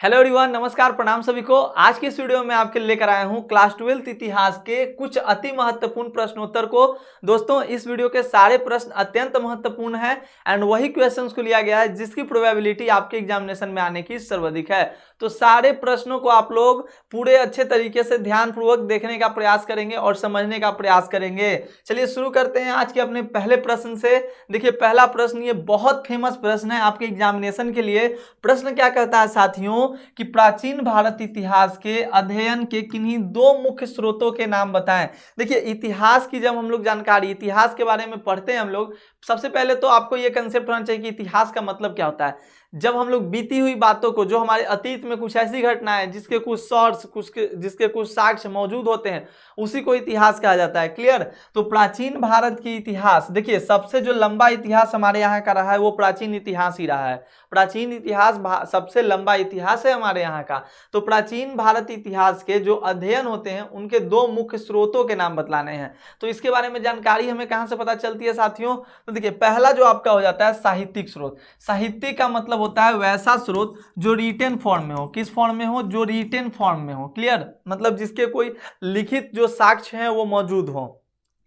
Hello everyone, नमस्कार, प्रणाम सभी को। आज के इस वीडियो में आपके लिए लेकर आया हूं क्लास 12th इतिहास के कुछ अति महत्वपूर्ण प्रश्नोत्तर को। दोस्तों, इस वीडियो के सारे प्रश्न अत्यंत महत्वपूर्ण हैं एंड वही क्वेश्चंस को लिया गया है जिसकी प्रोबेबिलिटी आपके एग्जामिनेशन में आने की सर्वाधिक है। तो सारे प्रश्नों को आप लोग पूरे अच्छे तरीके से ध्यानपूर्वक देखने का प्रयास करेंगे और समझने का प्रयास करेंगे। चलिए शुरू करते हैं आज के अपने पहले प्रश्न से। देखिए, पहला प्रश्न ये बहुत फेमस प्रश्न है आपके एग्जामिनेशन के लिए। प्रश्न क्या कहता है साथियों कि प्राचीन भारत इतिहास के अध्ययन के किन्हीं दो मुख्य स्रोतों के नाम बताएं। देखिए, इतिहास की जब हम लोग जानकारी इतिहास के बारे में पढ़ते हैं हम लोग, सबसे पहले तो आपको ये कंसेप्ट होना चाहिए कि इतिहास का मतलब क्या होता है। जब हम लोग बीती हुई बातों को, जो हमारे अतीत में कुछ ऐसी घटनाएं जिसके कुछ सोर्स जिसके कुछ साक्ष्य मौजूद होते हैं, उसी को इतिहास कहा जाता है। क्लियर? तो प्राचीन भारत की इतिहास, देखिए सबसे जो लंबा इतिहास हमारे यहाँ का रहा है वो प्राचीन इतिहास ही रहा है। प्राचीन इतिहास सबसे लंबा इतिहास है हमारे यहाँ का। तो प्राचीन भारत इतिहास के जो अध्ययन होते हैं उनके दो मुख्य स्रोतों के नाम बतलाने हैं। तो इसके बारे में जानकारी हमें कहाँ से पता चलती है साथियों? तो देखिए, पहला जो आपका हो जाता है साहित्यिक स्रोत। साहित्य का मतलब होता है वैसा स्रोत जो रिटन फॉर्म में हो। किस फॉर्म में हो? जो रिटन फॉर्म में हो। क्लियर? मतलब जिसके कोई लिखित जो साक्ष्य हैं वो मौजूद हो।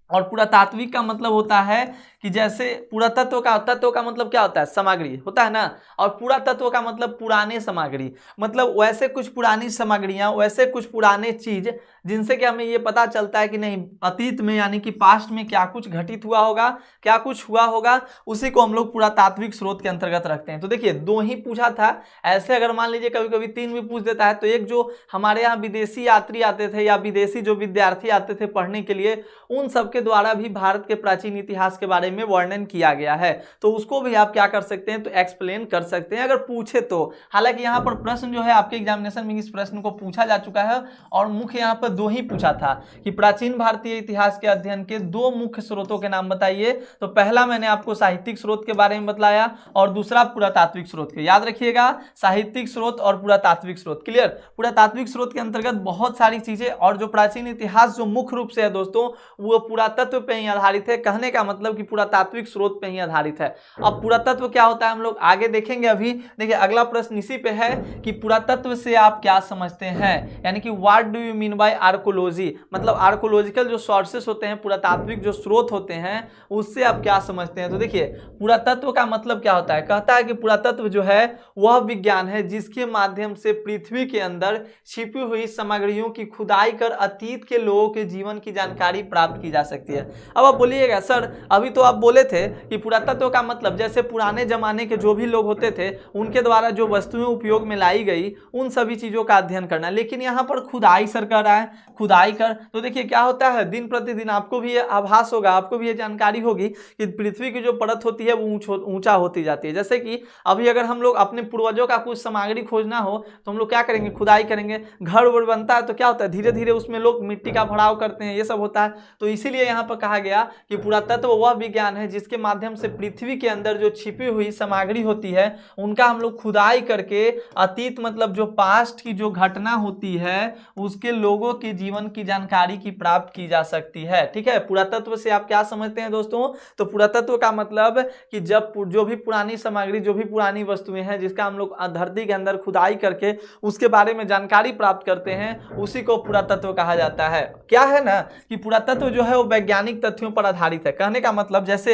और पुरातात्विक का मतलब होता है कि जैसे पुरातत्व का मतलब क्या होता है? सामग्री होता है ना। और पुरातत्व का मतलब पुराने सामग्री, मतलब वैसे कुछ पुरानी सामग्रियां, वैसे कुछ पुराने चीज जिनसे कि हमें ये पता चलता है कि नहीं अतीत में यानी कि पास्ट में क्या कुछ घटित हुआ होगा, क्या कुछ हुआ होगा, उसी को हम लोग पुरातात्विक स्रोत के अंतर्गत रखते हैं। तो देखिए, दो ही पूछा था। ऐसे अगर मान लीजिए कभी कभी तीन भी पूछ देता है तो एक जो हमारे यहाँ विदेशी यात्री आते थे या विदेशी जो विद्यार्थी आते थे पढ़ने के लिए, उन सबके द्वारा भी भारत के प्राचीन इतिहास के बारे में वर्णन किया गया है। तो उसको भी आप क्या कर सकते हैं? तो एक्सप्लेन कर सकते हैं अगर पूछे तो। हालांकि यहाँ पर प्रश्न जो है आपके एग्जामिनेशन में इस प्रश्न को पूछा जा चुका है और मुख्य यहाँ पर दो ही पूछा था कि प्राचीन भारतीय इतिहास के अध्ययन के दो मुख्य स्रोतों के नाम बताइए। तो पहला मैंने आपको साहित्यिक स्रोत के बारे में बतलाया और दूसरा पुरातात्विक स्रोत के। याद रखिएगा, साहित्यिक स्रोत और पुरातात्विक स्रोत। क्लियर? पुरातात्विक स्रोत के अंतर्गत बहुत सारी चीजें, और जो प्राचीन इतिहास जो मुख्य रूप से है दोस्तों वो पुरातत्व पे ही आधारित है। कहने का मतलब कि पुरातात्विक स्रोत पे ही आधारित है। अब पुरातत्व क्या होता है हम लोग आगे देखेंगे। अभी देखिए, अगला प्रश्न इसी पे है कि पुरातत्व से आप क्या समझते हैं, यानी कि what do you mean by archaeology. मतलब आर्कोलॉजिकल जो सोर्सेस होते हैं, पुरातात्विक जो स्रोत होते हैं, उससे आप क्या समझते हैं। तो देखिए, पुरातत्व का मतलब क्या होता है? कहता है कि पुरातत्व जो है वह विज्ञान है जिसके माध्यम से पृथ्वी के अंदर छिपी हुई सामग्रियों की खुदाई कर अतीत के लोगों के जीवन की जानकारी प्राप्त की जा सकती है। अब आप बोलिएगा सर, अभी तो आप बोले थे कि पुरातत्व का मतलब जैसे पुराने जमाने के जो भी लोग होते थे उनके द्वारा जो वस्तुएं उपयोग में लाई गई उन सभी चीजों का अध्ययन करना, लेकिन यहाँ पर खुदाई सर कर रहा है, खुदाई कर। तो देखिए क्या होता है, दिन प्रतिदिन आपको भी ये आभास होगा, आपको भी ये जानकारी होगी कि पृथ्वी की जो परत होती है वो ऊंचा होती जाती है। जैसे कि अभी अगर हम लोग अपने पूर्वजों का कुछ सामग्री खोजना हो तो हम लोग क्या करेंगे? खुदाई करेंगे। घर वर बनता है तो क्या होता है, धीरे धीरे उसमें लोग मिट्टी का भराव करते हैं, ये सब होता है। तो इसीलिए यहाँ पर कहा गया कि पुरातत्व वह विज्ञान है जिसके माध्यम से पृथ्वी के अंदर जो छिपी हुई सामग्री होती है उनका हम लोग खुदाई करके अतीत मतलब जो पास्ट की जो घटना होती है उसके लोगों के जीवन की जानकारी की प्राप्त की जा सकती है। ठीक है? पुरातत्व से आप क्या समझते हैं दोस्तों? तो पुरातत्व का मतलब कि जब जो भी पुरानी सामग्री, जो भी पुरानी वस्तुएं हैं जिसका हम लोग धरती के अंदर खुदाई करके उसके बारे में जानकारी प्राप्त करते हैं, उसी को पुरातत्व कहा जाता है। क्या है ना कि पुरातत्व जो है वो वैज्ञानिक तथ्यों पर आधारित है। कहने का मतलब जैसे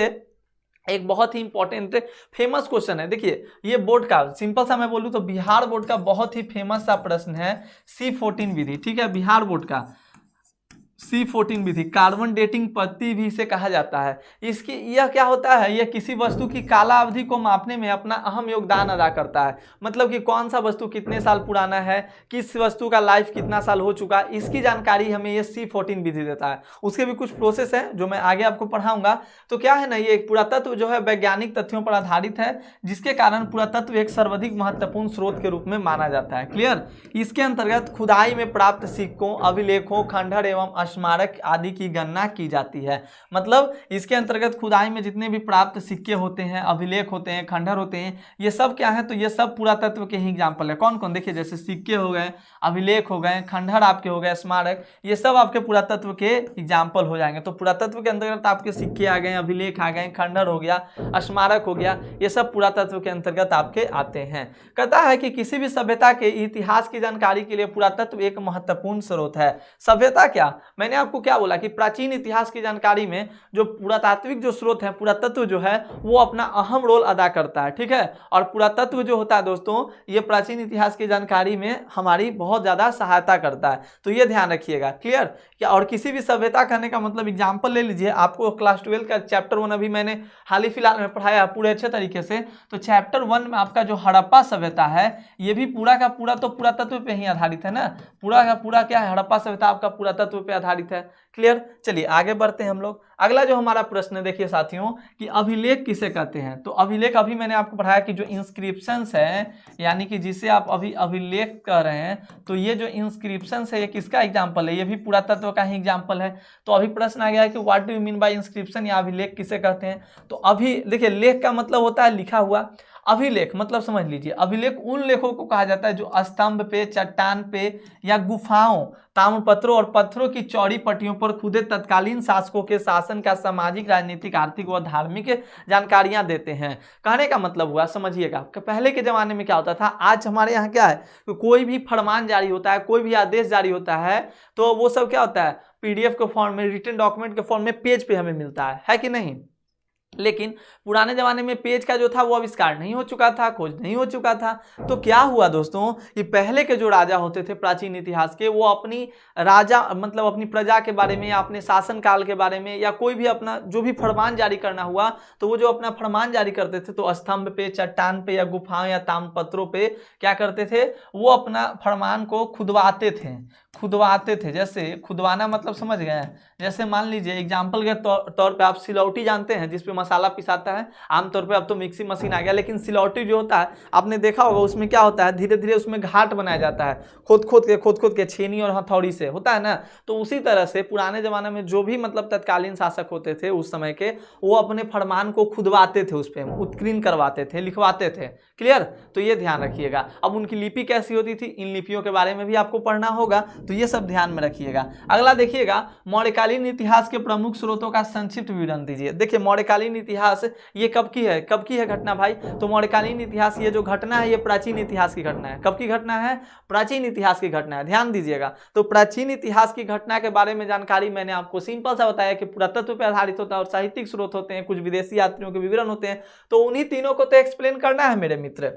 एक बहुत ही इंपॉर्टेंट फेमस क्वेश्चन है। देखिए, ये बोर्ड का सिंपल सा मैं बोलूं तो बिहार बोर्ड का बहुत ही फेमस सा प्रश्न है C14 विधि। ठीक है? बिहार बोर्ड का C14 विधि, कार्बन डेटिंग पद्धति भी इसे कहा जाता है। इसकी यह क्या होता है, यह किसी वस्तु की काला अवधि को मापने में अपना अहम योगदान अदा करता है। मतलब कि कौन सा वस्तु कितने साल पुराना है, किस वस्तु का लाइफ कितना साल हो चुका, इसकी जानकारी हमें यह C14 विधि देता है। उसके भी कुछ प्रोसेस है जो मैं आगे आपको पढ़ाऊंगा। तो क्या है ना, ये पुरातत्व जो है वैज्ञानिक तथ्यों पर आधारित है जिसके कारण पुरातत्व एक सर्वाधिक महत्वपूर्ण स्रोत के रूप में माना जाता है। क्लियर? इसके अंतर्गत खुदाई में प्राप्त सिक्कों, अभिलेखों, खंडहर एवं स्मारक आदि की गणना की जाती है। मतलब इसके अंतर्गत खुदाई में जितने भी प्राप्त सिक्के होते हैं, अभिलेख होते हैं, खंडहर होते हैं, ये सब क्या है, तो ये सब पुरातत्व के ही एग्जाम्पल है। कौन कौन, देखिए जैसे सिक्के हो गए, अभिलेख हो गए, खंडहर आपके हो गए, स्मारक, ये सब आपके पुरातत्व के एग्जाम्पल हो जाएंगे। तो पुरातत्व के अंतर्गत आपके सिक्के आ गए, अभिलेख आ गए, खंडहर हो गया, स्मारक हो गया, ये सब पुरातत्व के अंतर्गत आपके आते हैं। कहता है कि किसी भी सभ्यता के इतिहास की जानकारी के लिए पुरातत्व एक महत्वपूर्ण स्रोत है। सभ्यता क्या, मैंने आपको क्या बोला कि प्राचीन इतिहास की जानकारी में जो पुरातात्विक जो स्रोत है, पुरातत्व जो है वो अपना अहम रोल अदा करता है, ठीक है। और पुरातत्व जो होता है दोस्तों, ये प्राचीन इतिहास की जानकारी में हमारी बहुत ज्यादा सहायता करता है, तो ये ध्यान रखिएगा। क्लियर क्या, और किसी भी सभ्यता कहने का मतलब एग्जाम्पल ले लीजिए, आपको क्लास 12 का चैप्टर 1 अभी मैंने हाल ही फिलहाल में पढ़ाया पूरे अच्छे तरीके से। तो चैप्टर 1 में आपका जो हड़प्पा सभ्यता है, ये भी पूरा का पूरा तो पुरातत्व पे ही आधारित है ना, पूरा का पूरा क्या है, हड़प्पा सभ्यता आपका पुरातत्व पे आधारित है। क्लियर, चलिए आगे बढ़ते हैं हम लोग। अगला जो हमारा प्रश्न है, देखिए साथियों, कि अभिलेख किसे कहते हैं। तो अभिलेख अभी मैंने आपको पढ़ाया कि जो इंस्क्रिप्शंस है, यानी कि जिसे आप अभी अभिलेख कह रहे हैं, तो ये जो इंस्क्रिप्शंस है ये किसका एग्जाम्पल है, ये भी पुरातत्व का ही एग्जाम्पल है। तो अभी प्रश्न आ गया है कि what do you mean by inscription, या अभिलेख किसे कहते हैं। तो अभी देखिए, लेख का मतलब होता है लिखा हुआ, अभिलेख मतलब समझ लीजिए, अभिलेख उन लेखों को कहा जाता है जो स्तंभ पे, चट्टान पे या गुफाओं, ताम्रपत्रों और पत्थरों की चौड़ी पट्टियों पर खुदे तत्कालीन शासकों के शासन का सामाजिक, राजनीतिक, आर्थिक व धार्मिक जानकारियां देते हैं। कहने का मतलब हुआ, समझिएगा, पहले के जमाने में क्या होता था, आज हमारे यहाँ क्या है, कोई भी फरमान जारी होता है, कोई भी आदेश जारी होता है, तो वो सब क्या होता है, PDF के फॉर्म में, रिटन डॉक्यूमेंट के फॉर्म में, पेज पे हमें मिलता है कि नहीं। लेकिन पुराने जमाने में पेज का जो था वो आविष्कार नहीं हो चुका था, खोज नहीं हो चुका था। तो क्या हुआ दोस्तों, कि पहले के जो राजा होते थे प्राचीन इतिहास के, वो अपनी राजा मतलब अपनी प्रजा के बारे में या अपने शासन काल के बारे में या कोई भी अपना जो भी फरमान जारी करना हुआ, तो वो जो अपना फरमान जारी करते थे, तो स्तंभ पे, चट्टान पे या गुफाओं या ताम्रपत्रों पे क्या करते थे, वो अपना फरमान को खुदवाते थे। जैसे खुदवाना मतलब समझ गए, जैसे मान लीजिए एग्जाम्पल के तौर पे आप सिलौटी जानते हैं, जिसपे मसाला पिसाता है। आमतौर पे अब तो मिक्सी मशीन आ गया, लेकिन सिलौटी जो होता है आपने देखा होगा, उसमें क्या होता है, धीरे धीरे उसमें घाट बनाया जाता है, खोद के छेनी और हथौड़ी से, होता है ना। तो उसी तरह से पुराने जमाने में जो भी मतलब तत्कालीन शासक होते थे उस समय के, वो अपने फरमान को खुदवाते थे, उस पर उत्कीर्ण करवाते थे, लिखवाते थे। क्लियर, तो ये ध्यान रखिएगा। अब उनकी लिपि कैसी होती थी, इन लिपियों के बारे में भी आपको पढ़ना होगा, तो ये सब ध्यान में रखिएगा। अगला देखिएगा, मौर्यकालीन इतिहास के प्रमुख स्रोतों का संक्षिप्त विवरण दीजिए। देखिए मौर्यकालीन इतिहास ये कब की है घटना भाई, तो मौर्यकालीन इतिहास ये जो घटना है, ये प्राचीन इतिहास की घटना है। कब की घटना है, प्राचीन इतिहास की घटना है, ध्यान दीजिएगा। तो प्राचीन इतिहास की घटना के बारे में जानकारी मैंने आपको सिंपल सा बताया कि पुरातत्व पर आधारित होता है और साहित्यिक स्रोत होते हैं, कुछ विदेशी यात्रियों के विवरण होते हैं। तो उन्हीं तीनों को तो एक्सप्लेन करना है मेरे मित्र,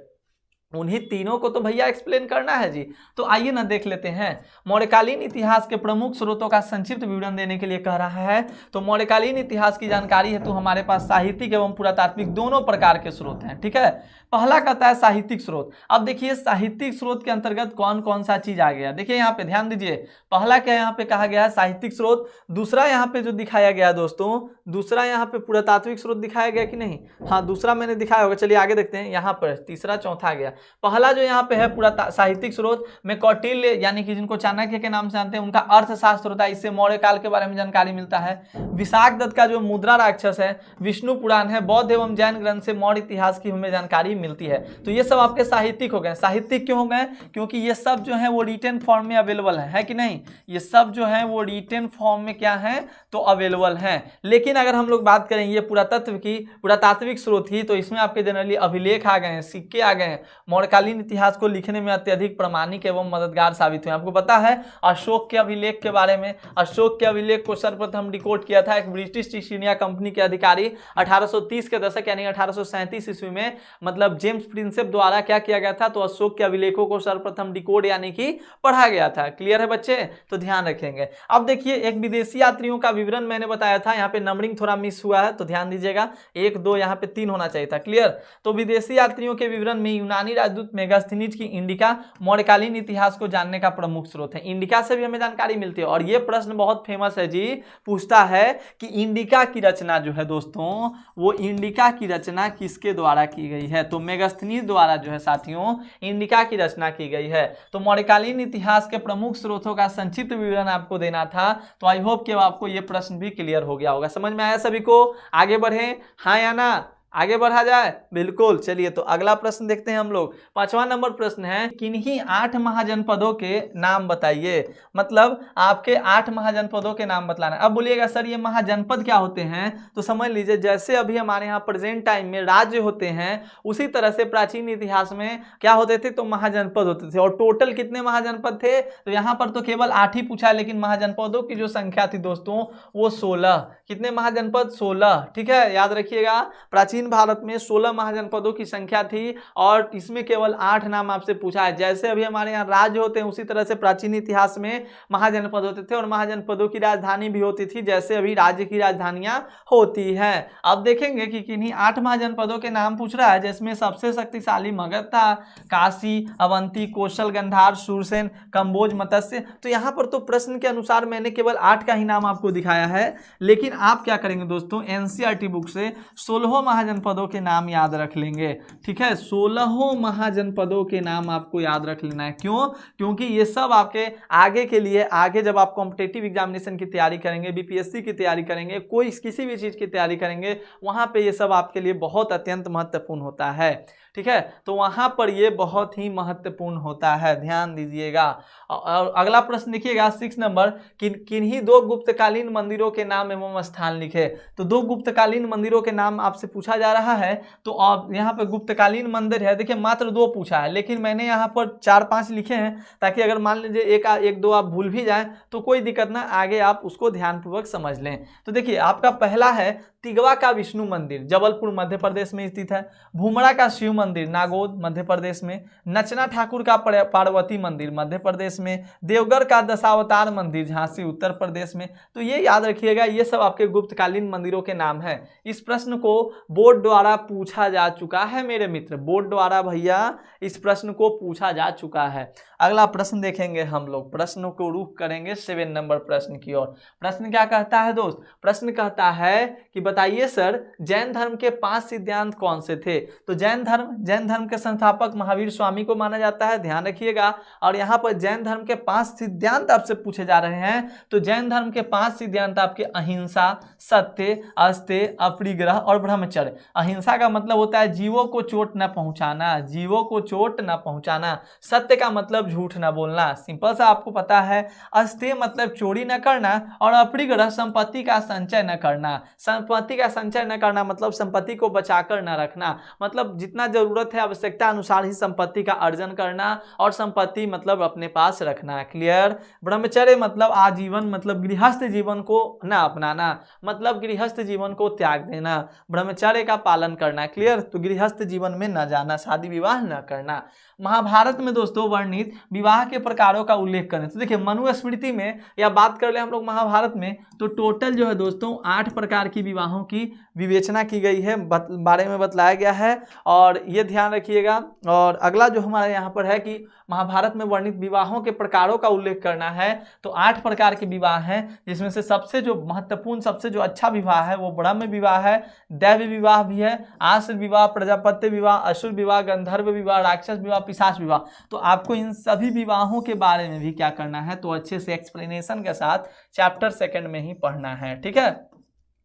उन्हीं तीनों को तो भैया एक्सप्लेन करना है जी। तो आइए ना देख लेते हैं। मौर्यकालीन इतिहास के प्रमुख स्रोतों का संक्षिप्त विवरण देने के लिए कह रहा है। तो मौर्यकालीन इतिहास की जानकारी हेतु हमारे पास साहित्यिक एवं पुरातात्विक दोनों प्रकार के स्रोत हैं, ठीक है। पहला कहता है साहित्यिक स्रोत। अब देखिए साहित्यिक स्रोत के अंतर्गत कौन कौन सा चीज आ गया, देखिए यहाँ पे ध्यान दीजिए। पहला क्या यहाँ पे कहा गया है, साहित्यिक स्रोत। दूसरा यहाँ पे जो दिखाया गया दोस्तों, दूसरा यहाँ पे पुरातात्विक स्रोत दिखाया गया कि नहीं, हाँ दूसरा मैंने दिखाया होगा। चलिए आगे देखते हैं, यहाँ पर तीसरा चौथा आ गया। पहला जो यहाँ पे है पूरा साहित्यिक स्रोत में कौटिल्य यानी कि जिनको चाणक्य के नाम से जानते हैं, उनका अर्थशास्त्र होता है, इससे मौर्य काल के बारे में जानकारी मिलता है। विशाख दत्त का जो मुद्रा राक्षस है, विष्णु पुराण है, बौद्ध एवं जैन ग्रंथ से मौर्य इतिहास की हमें जानकारी मिलती है। तो ये सब आपके साहित्यिक हो गए। साहित्यिक क्यों हो गए, क्योंकि ये सब जो है वो रिटन फॉर्म में अवेलेबल है कि नहीं, ये सब जो है वो रिटन फॉर्म में क्या है तो अवेलेबल है। लेकिन अगर हम लोग बात करें ये पुरातत्व की, पुरातात्विक स्रोत ही, तो इसमें आपके जनरली अभिलेख आ गए हैं, सिक्के आ गए हैं, मौर्यकालीन इतिहास को लिखने में अत्यधिक प्रामाणिक एवं मददगार साबित हुए। आपको पता है अशोक के अभिलेख के बारे में, अशोक के अभिलेख को सर्वप्रथम डिकोड किया था एक ब्रिटिश ईस्ट इंडिया कंपनी के अधिकारी 1830 के दशक यानी 1837 ईस्वी में, मतलब जेम्स प्रिंसेप द्वारा क्या किया गया था, तो अशोक के अभिलेखों को सर्वप्रथम डिकोड यानी कि पढ़ा गया था। क्लियर है बच्चे, तो ध्यान रखेंगे। अब देखिए एक विदेशी यात्रियों का विवरण मैंने बताया था, यहाँ पे नंबरिंग थोड़ा मिस हुआ है तो ध्यान दीजिएगा, 1 2 यहाँ पे 3 होना चाहिए था। क्लियर, तो विदेशी यात्रियों के विवरण में यूनानी अद्भुत मेगास्थनीज की इंडिका मौर्यकालीन इतिहास को जानने का प्रमुख स्रोत है। इंडिका से भी हमें जानकारी मिलती है और ये प्रश्न बहुत फेमस है जी, पूछता है कि इंडिका की रचना जो है दोस्तों, वो इंडिका की रचना किसके द्वारा की गई है? तो मेगास्थनीज द्वारा जो है साथियों इंडिका की रचना की गई है। तो मौर्यकालीन इतिहास के प्रमुख स्रोतों का संक्षिप्त विवरण आपको देना था। तो आई होप कि आपको ये प्रश्न भी क्लियर हो गया होगा। समझ में आया सभी को? आगे बढ़े, हाँ या ना? आगे बढ़ा जाए, बिल्कुल। चलिए तो अगला प्रश्न देखते हैं हम लोग। 5वां नंबर प्रश्न है, किन्हीं 8 महाजनपदों के नाम बताइए। मतलब आपके 8 महाजनपदों के नाम बतलाना। अब बोलिएगा सर ये महाजनपद क्या होते हैं? तो समझ लीजिए जैसे अभी हमारे यहाँ प्रेजेंट टाइम में राज्य होते हैं, उसी तरह से प्राचीन इतिहास में क्या होते थे? तो महाजनपद होते थे। और टोटल कितने महाजनपद थे? तो यहाँ पर तो केवल 8 ही पूछा है, लेकिन महाजनपदों की जो संख्या थी दोस्तों वो 16। कितने महाजनपद? 16। ठीक है, याद रखिएगा। प्राचीन भारत में 16 महाजनपदों की संख्या थी और इसमें केवल 8 नाम आपसे पूछा है। जैसे अभी हमारे यहाँ राज्य होते हैं, उसी तरह से प्राचीन इतिहास में महाजनपद होते थे और महाजनपदों की राजधानी भी होती थी, जैसे अभी राज्य की राजधानियां होती हैं। अब देखेंगे कि किन्हीं 8 महाजनपदों के नाम पूछ रहा है, जिसमें सबसे शक्तिशाली मगध था, काशी, अवंती, कौशल, गंधार, शूरसेन, कंबोज, मत्स्य। तो यहाँ पर तो प्रश्न के अनुसार मैंने केवल 8 का ही नाम आपको दिखाया है, लेकिन आप क्या करेंगे दोस्तों, एनसीईआरटी बुक से 16 महाजनपदों के नाम याद रख लेंगे। ठीक है, 16 महाजनपदों के नाम आपको याद रख लेना है। क्यों? क्योंकि ये सब आपके आगे के लिए, आगे जब आप कॉम्पिटिटिव एग्जामिनेशन की तैयारी करेंगे, बीपीएससी की तैयारी करेंगे, कोई किसी भी चीज़ की तैयारी करेंगे, वहाँ पे ये सब आपके लिए बहुत अत्यंत महत्वपूर्ण होता है। ठीक है, तो वहां पर ये बहुत ही महत्वपूर्ण होता है, ध्यान दीजिएगा। और अगला प्रश्न देखिएगा 6 नंबर, किन्हीं 2 गुप्तकालीन मंदिरों के नाम एवं स्थान लिखे। तो 2 गुप्तकालीन मंदिरों के नाम आपसे पूछा जा रहा है। तो आप यहाँ पे गुप्तकालीन मंदिर है, देखिए मात्र 2 पूछा है, लेकिन मैंने यहाँ पर 4-5 लिखे हैं, ताकि अगर मान लीजिए एक दो आप भूल भी जाएं तो कोई दिक्कत ना, आगे आप उसको ध्यानपूर्वक समझ लें। तो देखिए आपका पहला है तिगवा का विष्णु मंदिर, जबलपुर मध्य प्रदेश में स्थित है। भूमरा का शिव मंदिर, नागौद मध्य प्रदेश में। नचना ठाकुर का पार्वती मंदिर, मध्य प्रदेश में। देवगढ़ का दशावतार मंदिर, झांसी उत्तर प्रदेश में। तो ये याद रखिएगा, ये सब आपके गुप्तकालीन मंदिरों के नाम हैं। इस प्रश्न को बोर्ड द्वारा पूछा जा चुका है मेरे मित्र, बोर्ड द्वारा भैया इस प्रश्न को पूछा जा चुका है। अगला प्रश्न देखेंगे हम लोग, प्रश्नों को रुख करेंगे 7 नंबर प्रश्न की ओर। प्रश्न क्या कहता है दोस्त? प्रश्न कहता है कि बताइए सर जैन धर्म के 5 सिद्धांत कौन से थे? तो जैन धर्म के संस्थापक महावीर स्वामी को माना जाता है, ध्यान रखिएगा। और यहाँ पर जैन धर्म के 5 सिद्धांत आपसे पूछे जा रहे हैं। तो जैन धर्म के 5 सिद्धांत आपके अहिंसा, सत्य, अस्तेय, अपरिग्रह और ब्रह्मचर्य। अहिंसा का मतलब होता है जीवों को चोट न पहुंचाना, जीवों को चोट न पहुंचाना। सत्य का मतलब झूठ न बोलना, सिंपल सा आपको पता है। अस्तेय मतलब चोरी न करना और अपरिग्रह संपत्ति का संचय न करना। संपत्ति का संचय न करना मतलब संपत्ति को बचाकर न रखना, मतलब जितना जरूरत है आवश्यकता अनुसार ही संपत्ति का अर्जन करना, और संपत्ति मतलब अपने पास रखना। क्लियर? ब्रह्मचर्य मतलब आजीवन, मतलब गृहस्थ जीवन को न अपनाना, मतलब गृहस्थ जीवन को त्याग देना, ब्रह्मचर्य का पालन करना। क्लियर? तो गृहस्थ जीवन में न जाना, शादी विवाह न करना। महाभारत में दोस्तों वर्णित विवाह के प्रकारों का उल्लेख करें। तो देखिए मनुस्मृति में या बात कर ले हम लोग महाभारत में, तो टोटल जो है दोस्तों 8 प्रकार की विवाहों की विवेचना की गई है, बारे में बतलाया गया है, और ये ध्यान रखिएगा। और अगला जो हमारे यहाँ पर है कि महाभारत में वर्णित विवाहों के प्रकारों का उल्लेख करना है। तो 8 प्रकार के विवाह हैं, जिसमें से सबसे जो महत्वपूर्ण, सबसे जो अच्छा विवाह है वो ब्रह्म विवाह है, दैव विवाह भी है, आश्र विवाह, प्रजापत्य विवाह, असुर विवाह, गंधर्व विवाह, राक्षस विवाह, पिशाच विवाह। तो आपको इन सभी विवाहों के बारे में भी क्या करना है, तो अच्छे से एक्सप्लेनेशन के साथ चैप्टर 2 में ही पढ़ना है। ठीक है,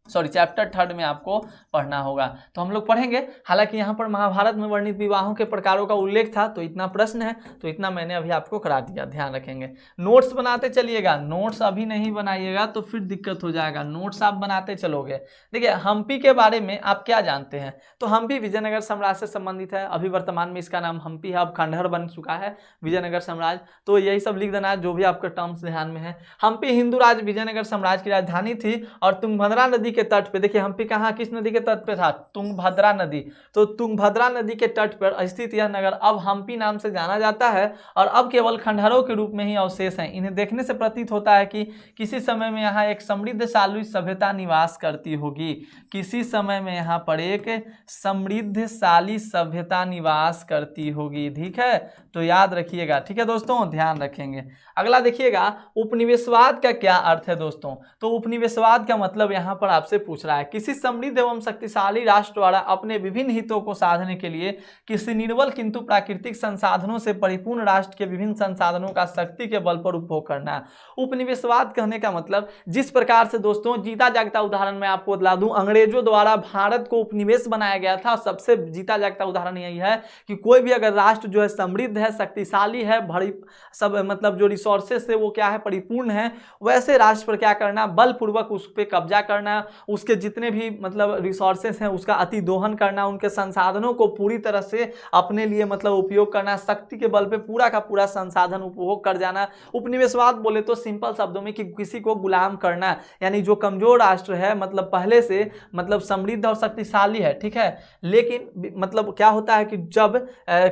सॉरी चैप्टर 3 में आपको पढ़ना होगा। तो हम लोग पढ़ेंगे। हालांकि यहाँ पर महाभारत में वर्णित विवाहों के प्रकारों का उल्लेख था, तो इतना प्रश्न है, तो इतना मैंने अभी आपको करा दिया, ध्यान रखेंगे। नोट्स बनाते चलिएगा, नोट्स अभी नहीं बनाइएगा तो फिर दिक्कत हो जाएगा, नोट्स आप बनाते चलोगे। देखिए हम्पी के बारे में आप क्या जानते हैं? तो हम्पी विजयनगर साम्राज्य से संबंधित है, अभी वर्तमान में इसका नाम हम्पी है, अब खंडहर बन चुका है विजयनगर साम्राज्य। तो यही सब लिख देना जो भी आपके टर्म्स ध्यान में है। हम्पी हिंदू राज विजयनगर साम्राज्य की राजधानी थी और तुंगभद्रा नदी नदी के तट पे, देखिए हम्पी कहाँ किस नदी के तट पे था, तुंगभद्रा नदी, तो तुंगभद्रा नदी के तट पर स्थित यह नगर अब हम्पी नाम से जाना जाता है और अब केवल खंडहरों के रूप में ही अवशेष हैं। इन्हें देखने से प्रतीत होता है कि किसी समय में यहाँ एक समृद्धशाली सभ्यता निवास करती होगी, किसी समय में यहाँ पर एक समृद्धशाली सभ्यता निवास करती होगी। ठीक है, तो याद रखिएगा। ठीक है दोस्तों, ध्यान रखेंगे। अगला देखिएगा, उपनिवेशवाद का क्या अर्थ है दोस्तों। तो उपनिवेशवाद का मतलब यहाँ पर आपसे पूछ रहा है किसी समृद्ध एवं शक्तिशाली राष्ट्र द्वारा अपने विभिन्न हितों को साधने के लिए किसी निर्बल किंतु प्राकृतिक संसाधनों से परिपूर्ण राष्ट्र के विभिन्न संसाधनों का शक्ति के बल पर उपभोग करना। उपनिवेशवाद कहने का मतलब जिस प्रकार से दोस्तों जीता जागता उदाहरण मैं आपको बता दूं, अंग्रेजों द्वारा भारत को उपनिवेश बनाया गया था। सबसे जीता जागता उदाहरण यही है कि कोई भी अगर राष्ट्र जो है समृद्ध है, शक्तिशाली है, बड़ी सब मतलब जो रिसोर्सेस से वो क्या है परिपूर्ण है, वैसे राष्ट्र पर क्या करना, बलपूर्वक उस पर कब्जा करना, उसके जितने भी मतलब रिसोर्सेस हैं उसका अति दोहन करना, उनके संसाधनों को पूरी तरह से अपने लिए मतलब उपयोग करना, शक्ति के बल पे पूरा का पूरा संसाधन उपभोग कर जाना। उपनिवेशवाद बोले तो सिंपल शब्दों में कि किसी को गुलाम करना, यानी जो कमजोर राष्ट्र है मतलब पहले से मतलब समृद्ध और शक्तिशाली है, ठीक है, लेकिन मतलब क्या होता है कि जब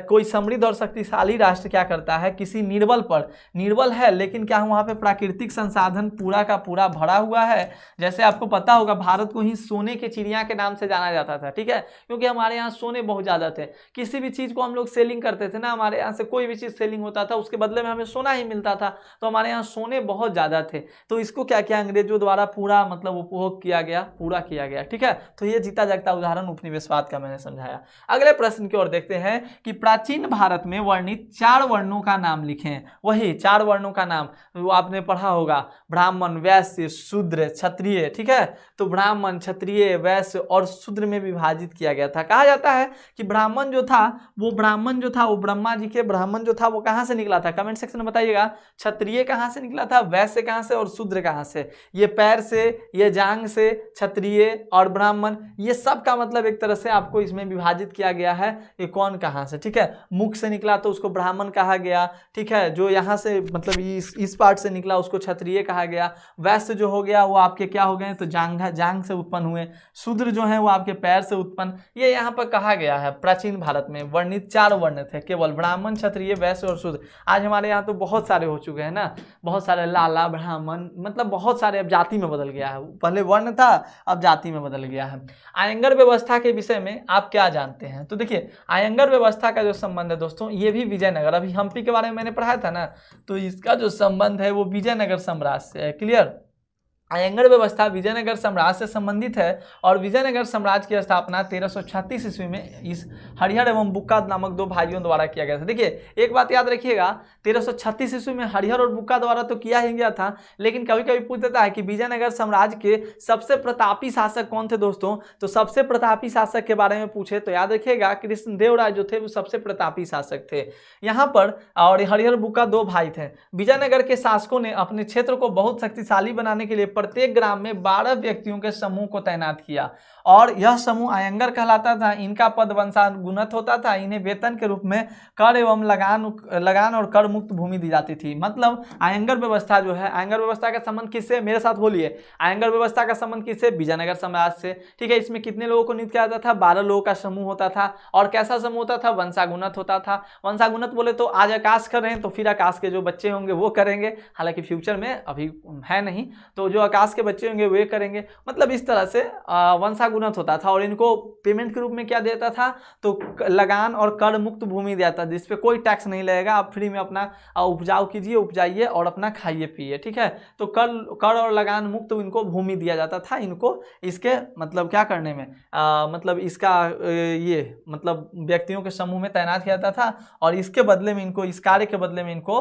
कोई समृद्ध और शक्तिशाली राष्ट्र क्या करता है, किसी निर्बल पर, निर्बल है लेकिन क्या वहां पे प्राकृतिक संसाधन पूरा का पूरा भरा हुआ है। जैसे आपको पता होगा भारत को ही सोने के चिड़िया के नाम से जाना जाता था, ठीक है, क्योंकि हमारे यहाँ सोने बहुत ज्यादा थे। किसी भी चीज को हम लोग सेलिंग करते थे ना, हमारे यहाँ से कोई भी चीज सेलिंग होता था उसके बदले में हमें सोना ही मिलता था, तो हमारे यहाँ सोने बहुत ज्यादा थे। तो इसको क्या किया अंग्रेजों द्वारा पूरा मतलब उपभोग किया गया, पूरा किया गया। ठीक है, तो ये जीता जागता उदाहरण उपनिवेशवाद का मैंने समझाया। अगले प्रश्न की ओर देखते हैं कि प्राचीन भारत में वर्णित 4 वर्णों का नाम लिखें। वही 4 वर्णों का नाम वो आपने पढ़ा होगा, ब्राह्मण, वैश्य, शूद्र, क्षत्रिय। ठीक है, तो ब्राह्मण, क्षत्रिय, वैश्य और शूद्र में विभाजित किया गया था। कहा जाता है कि ब्राह्मण जो था वो ब्रह्मा जी के ब्राह्मण जो था वो कहां से निकला था, कमेंट सेक्शन में बताइएगा। क्षत्रिय कहां से निकला था, वैश्य कहां से और शूद्र कहां से। ये पैर से, ये जांग से, क्षत्रिय और ब्राह्मण, ये सब का मतलब एक तरह से आपको इसमें विभाजित किया गया है कि कौन कहां से। ठीक है, मुख से निकला तो उसको ब्राह्मण कहा गया। ठीक है, जो यहाँ से मतलब इस पार्ट से निकला उसको क्षत्रिय कहा गया। वैश्य जो हो गया वो आपके क्या हो गए, तो जांग से उत्पन्न हुए। शूद्र जो है वो आपके पैर से उत्पन्न, ये यहाँ पर कहा गया है। प्राचीन भारत में वर्णित 4 वर्ण थे, केवल ब्राह्मण, क्षत्रिय, वैश्य और शूद्र। आज हमारे यहाँ तो बहुत सारे हो चुके हैं ना, बहुत सारे लाला, ब्राह्मण, मतलब बहुत सारे, अब जाति में बदल गया है। पहले वर्ण था अब जाति में बदल गया है। आयंगर व्यवस्था के विषय में आप क्या जानते हैं। तो देखिए आयंगर व्यवस्था का जो संबंध है दोस्तों, ये भी विजयनगर, अभी हम्पी के बारे में मैंने पढ़ाया था ना, तो इसका जो संबंध है वो विजयनगर साम्राज्य से है। क्लियर, आयंगर व्यवस्था विजयनगर साम्राज्य से संबंधित है और विजयनगर साम्राज्य की स्थापना 1336 ईस्वी में इस हरिहर एवं बुक्का नामक 2 भाइयों द्वारा किया गया था। देखिए एक बात याद रखिएगा, 1336 ईस्वी में हरिहर और बुक्का द्वारा तो किया ही गया था, लेकिन कभी कभी पूछ देता है कि विजयनगर साम्राज्य के सबसे प्रतापी शासक कौन थे दोस्तों। तो सबसे प्रतापी शासक के बारे में पूछे तो याद रखिएगा कृष्णदेव राय जो थे वो सबसे प्रतापी शासक थे यहाँ पर। और हरिहर बुक्का 2 भाई थे। विजयनगर के शासकों ने अपने क्षेत्र को बहुत शक्तिशाली बनाने के लिए प्रत्येक ग्राम में 12 व्यक्तियों के समूह को तैनात किया और यह समूह आयंगर कहलाता था। इनका पद वंशानुगत होता था। इन्हें वेतन के रूप में कर एवं लगान और कर मुक्त भूमि दी जाती थी। मतलब आयंगर व्यवस्था जो है, आयंगर व्यवस्था का संबंध किससे, मेरे साथ बोलिए, आयंगर व्यवस्था का संबंध किससे, विजयनगर साम्राज्य से। ठीक है, इसमें कितने लोगों को नियुक्त किया जाता था, 12 लोगों का समूह होता था। और कैसा समूह होता था, वंशागुणत होता था। वंशागुणत बोले तो आज आकाश कर रहे हैं तो फिर आकाश के जो बच्चे होंगे वो करेंगे, हालांकि फ्यूचर में अभी है नहीं, तो जो आकाश के बच्चे होंगे वे करेंगे। मतलब इस तरह से वंशागुणत होता था। और इनको पेमेंट के रूप में क्या देता था, तो लगान और कर मुक्त भूमि दिया था, जिसपे कोई टैक्स नहीं लगेगा, आप फ्री में अपना उपजाऊ कीजिए, उपजाइए और अपना खाइए पिए। ठीक है, तो कर और लगान मुक्त इनको भूमि दिया जाता था। इनको इसके मतलब क्या करने में मतलब इसका ये मतलब व्यक्तियों के समूह में तैनात किया जाता था और इसके बदले में इनको, इस कार्य के बदले में इनको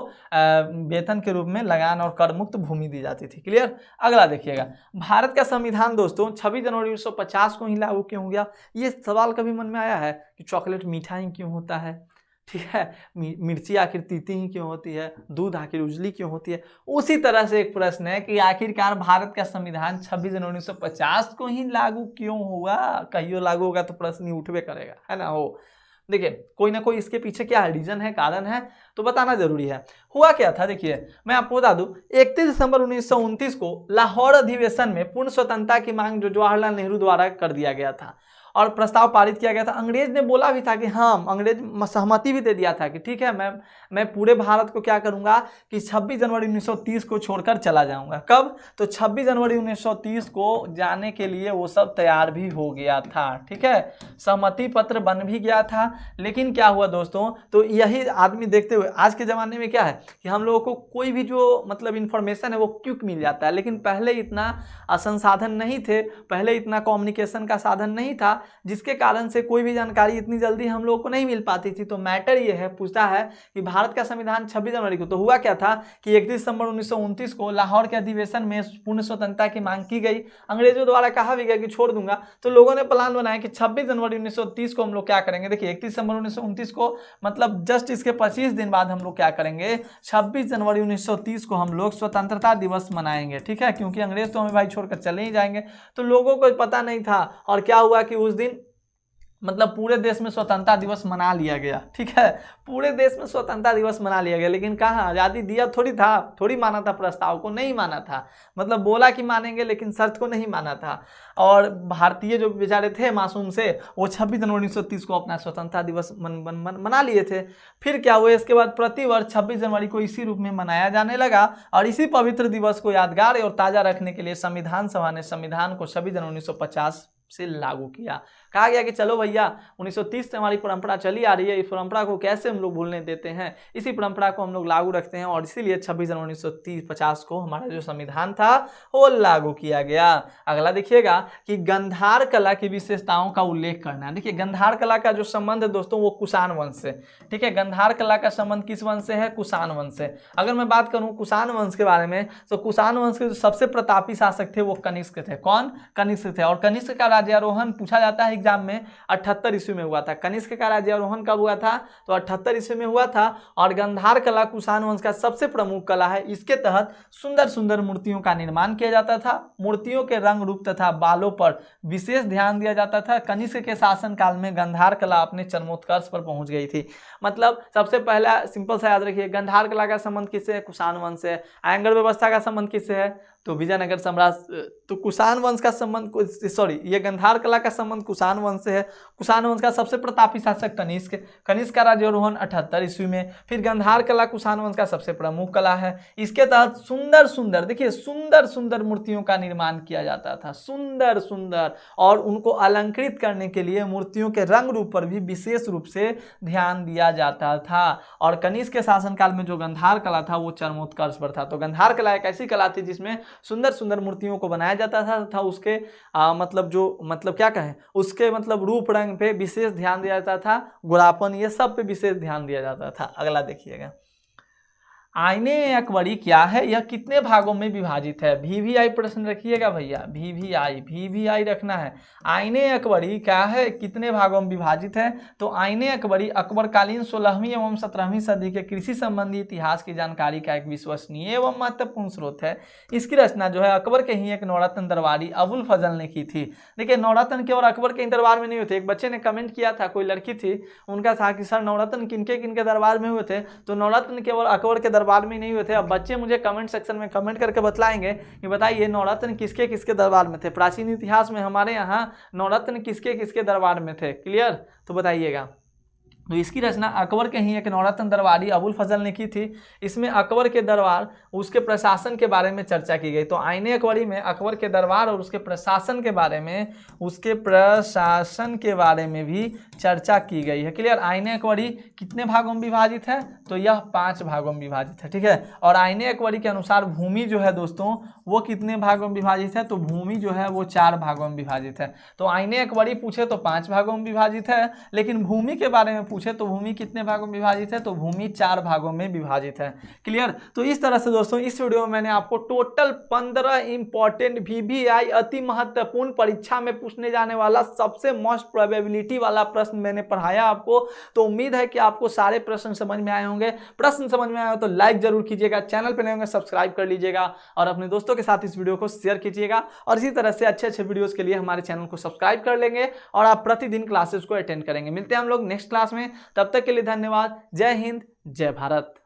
वेतन के रूप में लगान और कर मुक्त भूमि दी जाती थी। क्लियर, अगला देखिएगा, भारत का संविधान दोस्तों 26 जनवरी 1950 को ही लागू क्यों हो गया। ये सवाल कभी मन में आया है कि चॉकलेट मीठा ही क्यों होता है, ठीक है, मिर्ची आखिर तीती ही क्यों होती है, दूध आखिर उजली क्यों होती है। उसी तरह से एक प्रश्न है कि आखिरकार भारत का संविधान 26 जनवरी 1950 को ही लागू क्यों हुआ। कहियो लागू होगा तो प्रश्न ही उठबे करेगा, है ना। हो देखिए कोई ना कोई इसके पीछे क्या है, रीजन है, कारण है, तो बताना जरूरी है। हुआ क्या था, देखिए मैं आपको बता दूं, 31 दिसंबर 1929 को लाहौर अधिवेशन में पूर्ण स्वतंत्रता की मांग जो जवाहरलाल नेहरू द्वारा कर दिया गया था और प्रस्ताव पारित किया गया था। अंग्रेज ने बोला भी था कि हाँ, अंग्रेज सहमति भी दे दिया था कि ठीक है, मैं पूरे भारत को क्या करूंगा कि 26 जनवरी 1930 को छोड़कर चला जाऊंगा। कब? तो 26 जनवरी 1930 को जाने के लिए वो सब तैयार भी हो गया था, ठीक है, सहमति पत्र बन भी गया था। लेकिन क्या हुआ दोस्तों, तो यही आदमी देखते हुए आज के ज़माने में क्या है कि हम लोगों को कोई भी जो मतलब इन्फॉर्मेशन है वो क्विक मिल जाता है, लेकिन पहले इतना संसाधन नहीं थे, पहले इतना कम्युनिकेशन का साधन नहीं था, जिसके कारण से कोई भी जानकारी इतनी जल्दी हम लोगों को नहीं मिल पाती थी। तो मैटर ये है, पूछता है कि भारत का संविधान 26 जनवरी को, तो हुआ क्या था कि 31 दिसंबर 1929 को लाहौर के अधिवेशन में पूर्ण स्वतंत्रता की मांग की गई। अंग्रेजों द्वारा कहा भी गया कि छोड़ दूंगा, तो लोगों ने प्लान बनाया कि 26 जनवरी 1930 को हम लोग क्या करेंगे। देखिए 31 दिसंबर 1929 को मतलब जस्ट इसके 25 दिन बाद हम लोग क्या करेंगे, 26 जनवरी 1930 को हम लोग स्वतंत्रता दिवस मनाएंगे, ठीक है, क्योंकि अंग्रेज तो हमें भाई छोड़कर चले ही जाएंगे। तो लोगों को पता नहीं था, और क्या हुआ कि उस दिन मतलब पूरे देश में स्वतंत्रता दिवस मना लिया गया, ठीक है, पूरे देश में स्वतंत्रता दिवस मना लिया गया। लेकिन कहाँ, आज़ादी दिया थोड़ी था, थोड़ी माना था, प्रस्ताव को नहीं माना था, मतलब बोला कि मानेंगे लेकिन शर्त को नहीं माना था। और भारतीय जो बेचारे थे मासूम से, वो 26 जनवरी 1930 को अपना स्वतंत्रता दिवस मना लिए थे। फिर क्या हुआ, इसके बाद प्रतिवर्ष 26 जनवरी को इसी रूप में मनाया जाने लगा, और इसी पवित्र दिवस को यादगार और ताज़ा रखने के लिए संविधान सभा ने संविधान को 26 जनवरी 1950 से लागू किया। कहा गया कि चलो भैया 1930 से हमारी परंपरा चली आ रही है, इस परंपरा को कैसे हम लोग भूलने देते हैं, इसी परंपरा को हम लोग लागू रखते हैं, और इसीलिए 26 जनवरी 1930-50 को हमारा जो संविधान था वो लागू किया गया। अगला देखिएगा कि गंधार कला की विशेषताओं का उल्लेख करना है। देखिए गंधार कला का जो संबंध है दोस्तों वो कुषाण वंश से, ठीक है, गंधार कला का संबंध किस वंश से है, कुषाण वंश से। अगर मैं बात करूं कुषाण वंश के बारे में, तो कुषाण वंश के जो सबसे प्रतापी शासक थे वो कनिष्क थे। कौन? कनिष्क थे। और कनिष्क का राज्यारोहण पूछा जाता है एग्जाम में, 78 ईस्वी में हुआ था। कनिष्क का राज्यारोहण कब हुआ था, तो 78 ईस्वी में हुआ था। और गंधार कला कुषाण वंश का सबसे प्रमुख कला है। इसके तहत सुंदर सुंदर मूर्तियों का निर्माण किया जाता था, मूर्तियों के रंग रूप तथा बालों पर विशेष ध्यान दिया जाता था। कनिष्क के शासन काल में गंधार कला अपने चरमोत्कर्ष पर पहुंच गई थी। मतलब सबसे पहला सिंपल सा याद रखिए, गंधार कला का संबंध किससे है, कुषाण वंश से। आयंगर व्यवस्था का संबंध किससे है, तो विजयनगर साम्राज्य, तो कुषाण वंश का संबंध, सॉरी ये गंधार कला का संबंध कुषाण वंश से है। कुषाण वंश का सबसे प्रतापी शासक कनिष्क, कनिष्क का राज्यारोहण 78 ईस्वी में। फिर गंधार कला कुषाण वंश का सबसे प्रमुख कला है। इसके तहत सुंदर सुंदर, देखिए सुंदर सुंदर मूर्तियों का निर्माण किया जाता था, सुंदर सुंदर, और उनको अलंकृत करने के लिए मूर्तियों के रंग रूप पर भी विशेष रूप से ध्यान दिया जाता था। और कनिष्क के शासनकाल में जो गंधार कला था वो चरमोत्कर्ष पर था। तो गंधार कला एक ऐसी कला थी जिसमें सुंदर सुंदर मूर्तियों को बनाया जाता था उसके मतलब जो मतलब क्या कहें, उसके मतलब रूप रंग पे विशेष ध्यान दिया जाता था, गुलापन ये सब पे विशेष ध्यान दिया जाता था। अगला देखिएगा, आईने अकबरी क्या है, यह कितने भागों में विभाजित है। VVI प्रश्न रखिएगा भैया, VVI रखना है। आईने अकबरी क्या है, कितने भागों में विभाजित है, तो आईने अकबरी अकबरकालीन 16वीं एवं 17वीं सदी के कृषि संबंधी इतिहास की जानकारी का एक विश्वसनीय एवं महत्वपूर्ण स्रोत है। इसकी रचना जो है अकबर के ही एक नौरत्न दरबारी अबुल फजल ने की थी। देखिए नौरत्न केवल अकबर के दरबार में नहीं होते। एक बच्चे ने कमेंट किया था, कोई लड़की थी, उनका था कि सर नौरत्न किनके किनके दरबार में हुए थे, तो नौरत्न केवल अकबर के दरबार में नहीं हुए थे। अब बच्चे मुझे कमेंट सेक्शन में कमेंट करके बतलाएंगे कि बताइए नौरत्न किसके किसके दरबार में थे। प्राचीन इतिहास में हमारे यहाँ नौरत्न किसके किसके दरबार में थे, क्लियर, तो बताइएगा। तो इसकी रचना अकबर के ही एक नौरत्न दरबारी अबुल फजल ने की थी। इसमें अकबर के दरबार, उसके प्रशासन के बारे में चर्चा की गई। तो आईने अकबरी में अकबर के दरबार और उसके प्रशासन के बारे में, भी चर्चा की गई है, क्लियर। आईने अकबरी कितने भागों में विभाजित है, तो यह 5 भागों में विभाजित है, ठीक है। और आईने अकबरी के अनुसार भूमि जो है दोस्तों वो कितने भागों में विभाजित है, तो भूमि जो है वो 4 भागों में विभाजित है। तो आईने अकबरी पूछे तो 5 भागों में विभाजित है, लेकिन भूमि के बारे में पूछे तो भूमि कितने भागों में विभाजित है, तो भूमि 4 भागों में विभाजित है। क्लियर। तो इस तरह से दोस्तों इस वीडियो में मैंने आपको टोटल 15 इंपॉर्टेंट VVI अति महत्वपूर्ण परीक्षा में पूछने जाने वाला सबसे मोस्ट प्रोबेबिलिटी वाला प्रश्न मैंने पढ़ाया आपको। तो उम्मीद है कि आपको सारे प्रश्न समझ में आए होंगे। प्रश्न समझ में आए हो तो लाइक जरूर कीजिएगा, चैनल पर नए होंगे सब्सक्राइब कर लीजिएगा और अपने दोस्तों के साथ इस वीडियो को शेयर कीजिएगा। और इसी तरह से अच्छे वीडियोस के लिए हमारे चैनल को सब्सक्राइब कर लेंगे और आप प्रतिदिन क्लासेस को अटेंड करेंगे। मिलते हैं हम लोग नेक्स्ट क्लास में, तब तक के लिए धन्यवाद। जय हिंद, जय भारत।